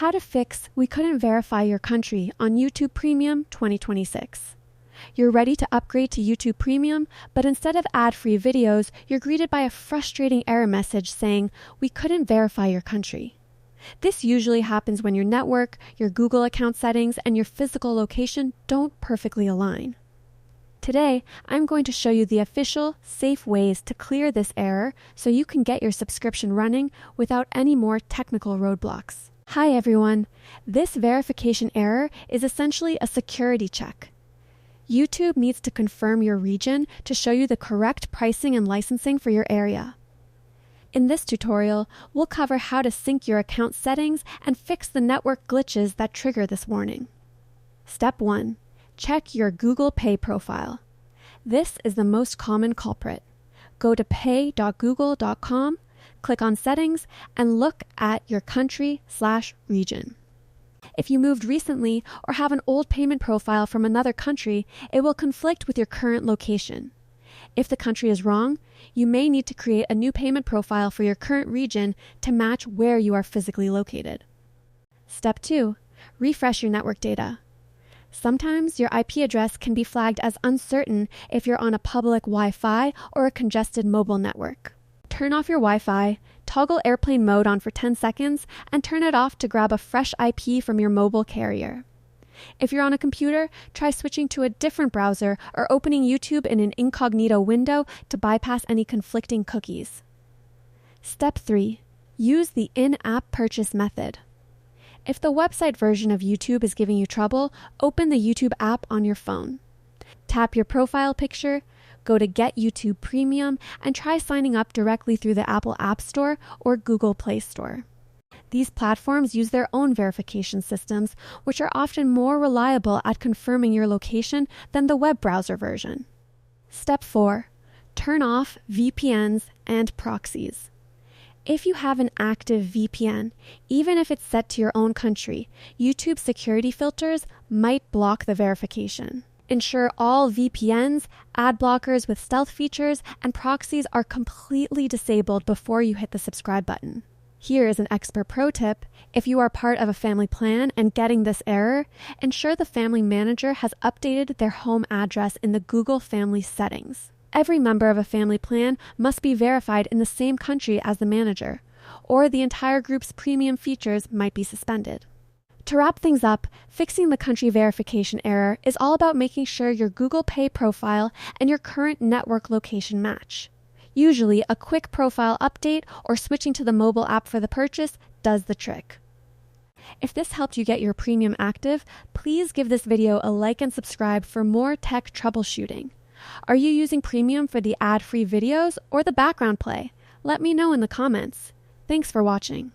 How to fix "we couldn't verify your country" on YouTube Premium 2026. You're ready to upgrade to YouTube Premium, but instead of ad-free videos, you're greeted by a frustrating error message saying, "we couldn't verify your country." This usually happens when your network, your Google account settings, and your physical location don't perfectly align. Today, I'm going to show you the official, safe ways to clear this error so you can get your subscription running without any more technical roadblocks. Hi everyone! This verification error is essentially a security check. YouTube needs to confirm your region to show you the correct pricing and licensing for your area. In this tutorial, we'll cover how to sync your account settings and fix the network glitches that trigger this warning. Step 1. Check your Google Pay profile. This is the most common culprit. Go to pay.google.com, click on Settings, and look at your country/region. If you moved recently or have an old payment profile from another country, it will conflict with your current location. If the country is wrong, you may need to create a new payment profile for your current region to match where you are physically located. Step 2. Refresh your network data. Sometimes your IP address can be flagged as uncertain if you're on a public Wi-Fi or a congested mobile network. Turn off your Wi-Fi, toggle airplane mode on for 10 seconds, and turn it off to grab a fresh IP from your mobile carrier. If you're on a computer, try switching to a different browser or opening YouTube in an incognito window to bypass any conflicting cookies. Step 3. Use the in-app purchase method. If the website version of YouTube is giving you trouble, open the YouTube app on your phone. Tap your profile picture, go to Get YouTube Premium, and try signing up directly through the Apple App Store or Google Play Store. These platforms use their own verification systems, which are often more reliable at confirming your location than the web browser version. Step 4. Turn off VPNs and proxies. If you have an active VPN, even if it's set to your own country, YouTube security filters might block the verification. Ensure all VPNs, ad blockers with stealth features, and proxies are completely disabled before you hit the subscribe button. Here is an expert pro tip. If you are part of a family plan and getting this error, ensure the family manager has updated their home address in the Google Family settings. Every member of a family plan must be verified in the same country as the manager, or the entire group's premium features might be suspended. To wrap things up, fixing the country verification error is all about making sure your Google Pay profile and your current network location match. Usually, a quick profile update or switching to the mobile app for the purchase does the trick. If this helped you get your premium active, please give this video a like and subscribe for more tech troubleshooting. Are you using premium for the ad-free videos or the background play? Let me know in the comments. Thanks for watching.